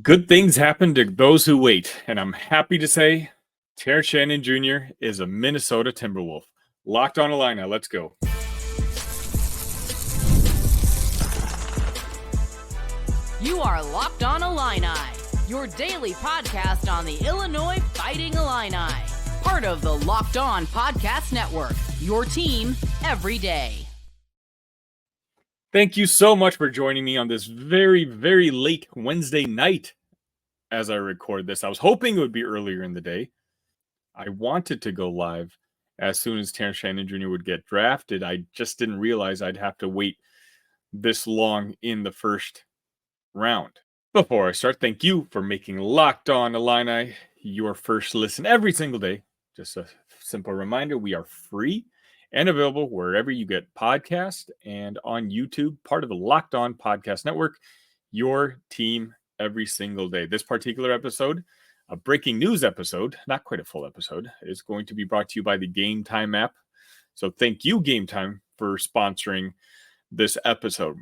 Good things happen to those who wait, and I'm happy to say Terrence Shannon Jr. is a Minnesota Timberwolf. Locked on Illini, let's go. You are Locked On Illini, your daily podcast on the Illinois Fighting Illini. Part of the Locked On Podcast Network, your team every day. Thank you so much for joining me on this very, very late Wednesday night as I record this. I was hoping it would be earlier in the day. I wanted to go live as soon as Terrence Shannon Jr. would get drafted. I just didn't realize I'd have to wait this long in the first round. Before I start, thank you for making Locked On Illini your first listen every single day. Just a simple reminder, we are free and available wherever you get podcasts and on YouTube, part of the Locked On Podcast Network, your team every single day. This particular episode, a breaking news episode, not quite a full episode, is going to be brought to you by the Gametime app. So thank you, Gametime, for sponsoring this episode.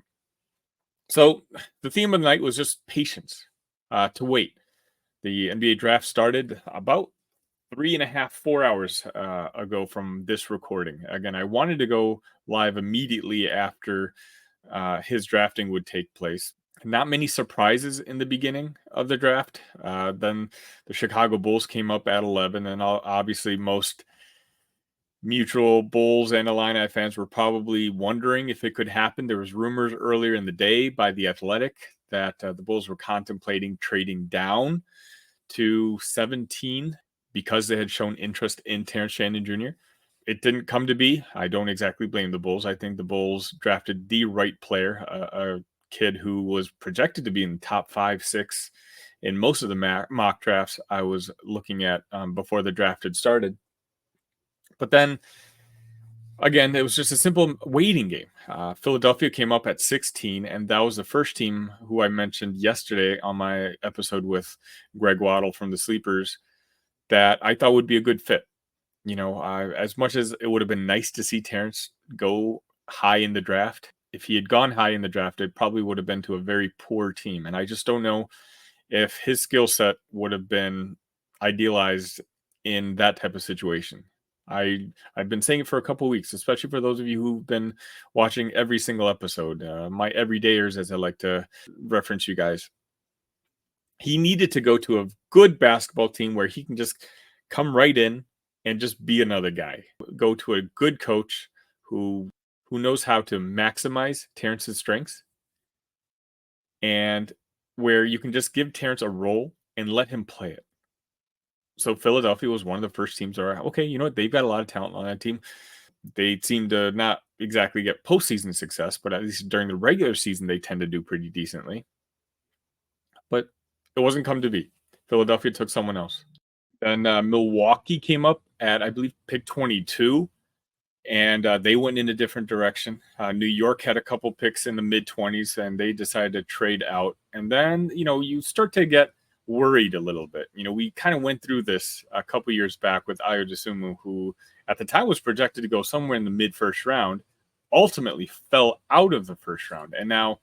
So the theme of the night was just patience, to wait. The NBA draft started about 4 hours ago from this recording. Again, I wanted to go live immediately after his drafting would take place. Not many surprises in the beginning of the draft. Then the Chicago Bulls came up at 11, and obviously most mutual Bulls and Illini fans were probably wondering if it could happen. There was rumors earlier in the day by The Athletic that the Bulls were contemplating trading down to 17 because they had shown interest in Terrence Shannon Jr. It didn't come to be. I don't exactly blame the Bulls. I think the Bulls drafted the right player, a kid who was projected to be in the top 5, 6 in most of the mock drafts I was looking at before the draft had started. But then, again, it was just a simple waiting game. Philadelphia came up at 16, and that was the first team who I mentioned yesterday on my episode with Greg Waddle from the Sleepers that I thought would be a good fit. You know, as much as it would have been nice to see Terrence go high in the draft, if he had gone high in the draft, it probably would have been to a very poor team. And I just don't know if his skill set would have been idealized in that type of situation. I've been saying it for a couple of weeks, especially for those of you who've been watching every single episode, my everydayers, as I like to reference you guys. He needed to go to a good basketball team where he can just come right in and just be another guy. Go to a good coach who knows how to maximize Terrence's strengths, and where you can just give Terrence a role and let him play it. So Philadelphia was one of the first teams that are, okay, you know what? They've got a lot of talent on that team. They seem to not exactly get postseason success, but at least during the regular season, they tend to do pretty decently. But it wasn't come to be. Philadelphia took someone else. Then Milwaukee came up at, I believe, pick 22, and they went in a different direction. New York had a couple picks in the mid-20s, and they decided to trade out. And then, you know, you start to get worried a little bit. You know, we kind of went through this a couple years back with Ayo Dosunmu, who at the time was projected to go somewhere in the mid-first round, ultimately fell out of the first round. And now,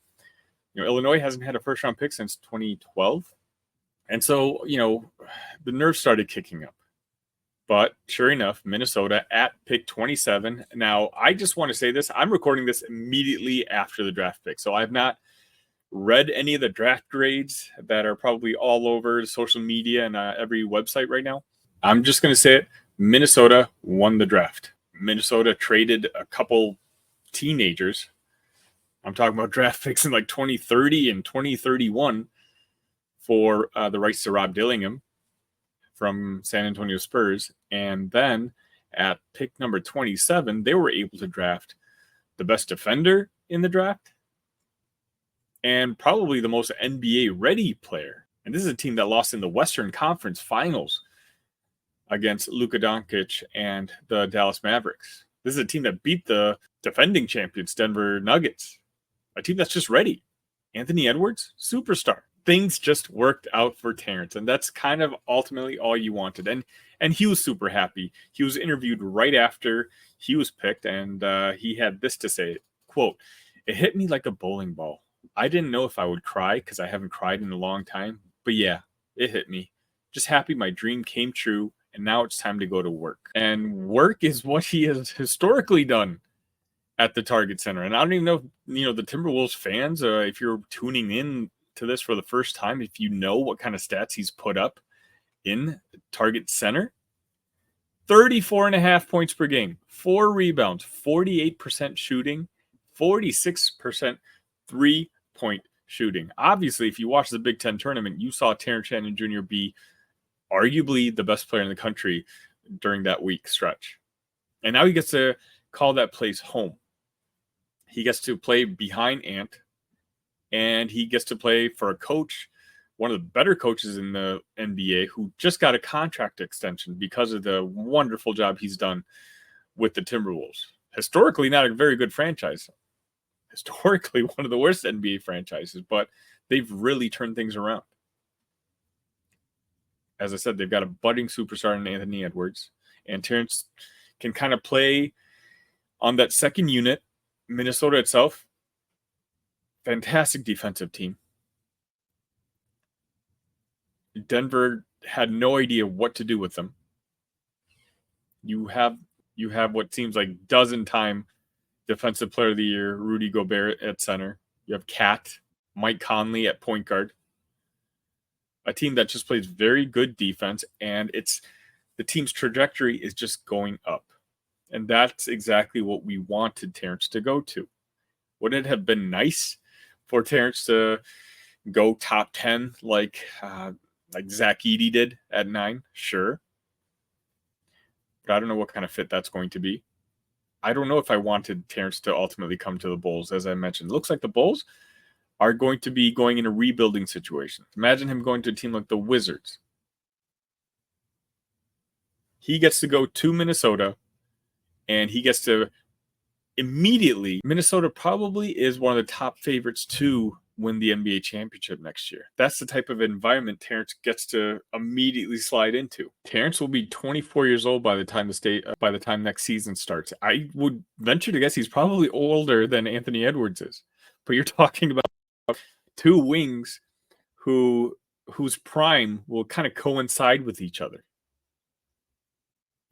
you know, Illinois hasn't had a first-round pick since 2012. And so, you know, the nerves started kicking up. But sure enough, Minnesota at pick 27. Now, I just want to say this. I'm recording this immediately after the draft pick. So I've not read any of the draft grades that are probably all over social media and every website right now. I'm just going to say it. Minnesota won the draft. Minnesota traded a couple teenagers. I'm talking about draft picks in like 2030 and 2031 for the rights to Rob Dillingham from San Antonio Spurs. And then at pick number 27, they were able to draft the best defender in the draft and probably the most NBA-ready player. And this is a team that lost in the Western Conference Finals against Luka Doncic and the Dallas Mavericks. This is a team that beat the defending champions, Denver Nuggets, a team that's just ready. Anthony Edwards, superstar. Things just worked out for Terrence, and that's kind of ultimately all you wanted. And he was super happy. He was interviewed right after he was picked, and he had this to say, quote, "It hit me like a bowling ball. I didn't know if I would cry because I haven't cried in a long time, But yeah, it hit me. Just happy my dream came true, and now it's time to go to work. And work is what he has historically done at the Target Center. And I don't even know, the Timberwolves fans, if you're tuning in to this for the first time, if you know what kind of stats he's put up in Target Center. 34.5 points per game, 4 rebounds, 48% shooting, 46% three-point shooting. Obviously, if you watched the Big Ten tournament, you saw Terrence Shannon Jr. be arguably the best player in the country during that week stretch. And now he gets to call that place home. He gets to play behind Ant, and he gets to play for a coach, one of the better coaches in the NBA, who just got a contract extension because of the wonderful job he's done with the Timberwolves. Historically, not a very good franchise. Historically, one of the worst NBA franchises, but they've really turned things around. As I said, they've got a budding superstar in Anthony Edwards, and Terrence can kind of play on that second unit. Minnesota itself, fantastic defensive team. Denver had no idea what to do with them. You have what seems like dozen-time Defensive Player of the Year, Rudy Gobert at center. You have Cat, Mike Conley at point guard. A team that just plays very good defense, and the team's trajectory is just going up. And that's exactly what we wanted Terrence to go to. Would it have been nice for Terrence to go top 10 like Zach Edey did at 9? Sure. But I don't know what kind of fit that's going to be. I don't know if I wanted Terrence to ultimately come to the Bulls, as I mentioned. It looks like the Bulls are going to be going in a rebuilding situation. Imagine him going to a team like the Wizards. He gets to go to Minnesota, and he gets to immediately. Minnesota probably is one of the top favorites to win the NBA championship next year. That's the type of environment Terrence gets to immediately slide into. Terrence will be 24 years old by the time next season starts. I would venture to guess he's probably older than Anthony Edwards is. But you're talking about two wings whose prime will kind of coincide with each other.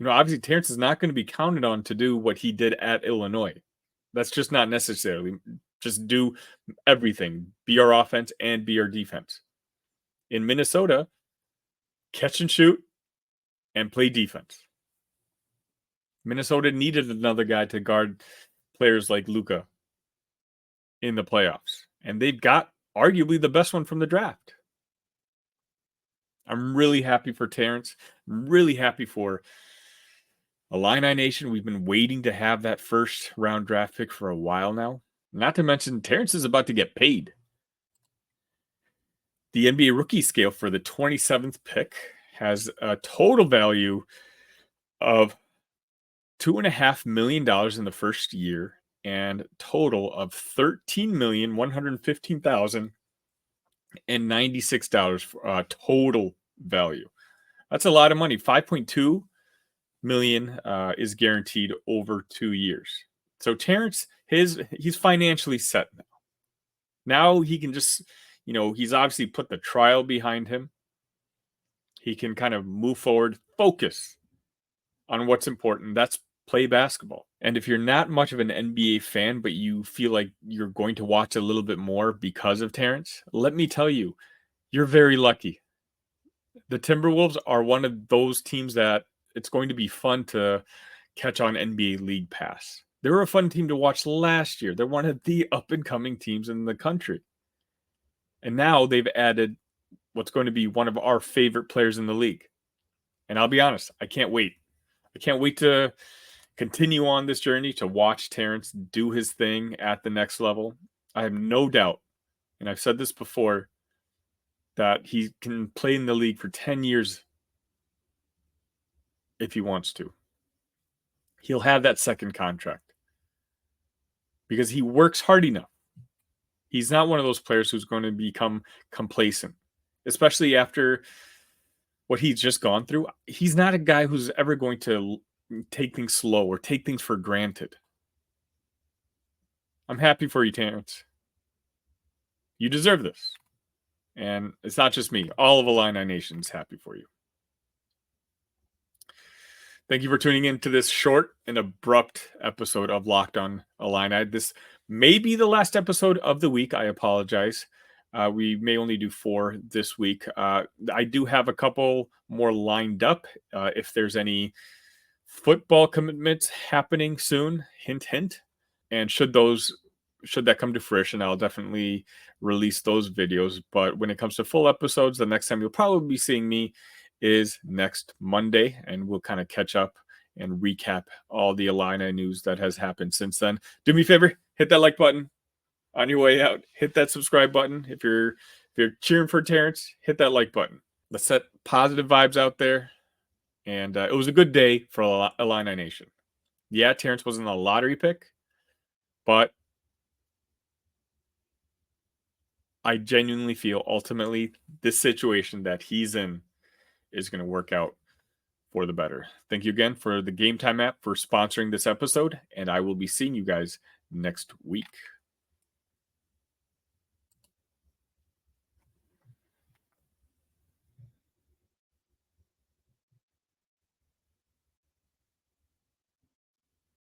Obviously Terrence is not going to be counted on to do what he did at Illinois. That's just not necessarily. Just do everything. Be our offense and be our defense. In Minnesota, catch and shoot and play defense. Minnesota needed another guy to guard players like Luka in the playoffs. And they've got arguably the best one from the draft. I'm really happy for Terrence. I'm really happy for Illini Nation. We've been waiting to have that first round draft pick for a while now. Not to mention, Terrence is about to get paid. The NBA rookie scale for the 27th pick has a total value of $2.5 million in the first year and total of $13,115,096 total value. That's a lot of money. $5.2 million is guaranteed over 2 years. So Terrence, he's financially set now. Now he can just, he's obviously put the trial behind him. He can kind of move forward, focus on what's important. That's play basketball. And if you're not much of an NBA fan, but you feel like you're going to watch a little bit more because of Terrence, let me tell you, you're very lucky. The Timberwolves are one of those teams that it's going to be fun to catch on NBA League Pass. They were a fun team to watch last year. They're one of the up-and-coming teams in the country. And now they've added what's going to be one of our favorite players in the league. And I'll be honest, I can't wait. I can't wait to continue on this journey to watch Terrence do his thing at the next level. I have no doubt, and I've said this before, that he can play in the league for 10 years if he wants to. He'll have that second contract because he works hard enough. He's not one of those players who's going to become complacent, especially after what he's just gone through. He's not a guy who's ever going to take things slow or take things for granted. I'm happy for you, Terrence. You deserve this. And it's not just me. All of Illini Nation is happy for you. Thank you for tuning in to this short and abrupt episode of Locked On Illini. This may be the last episode of the week. I apologize. We may only do 4 this week. I do have a couple more lined up. If there's any football commitments happening soon, hint, hint. And should that come to fruition, I'll definitely release those videos. But when it comes to full episodes, the next time you'll probably be seeing me is next Monday, and we'll kind of catch up and recap all the Illini news that has happened since then. Do me a favor, hit that like button on your way out. Hit that subscribe button. If you're cheering for Terrence, hit that like button. Let's set positive vibes out there. And it was a good day for Illini Nation. Yeah, Terrence wasn't a lottery pick, but I genuinely feel ultimately this situation that he's in is going to work out for the better. Thank you again for the Gametime app for sponsoring this episode, and I will be seeing you guys next week.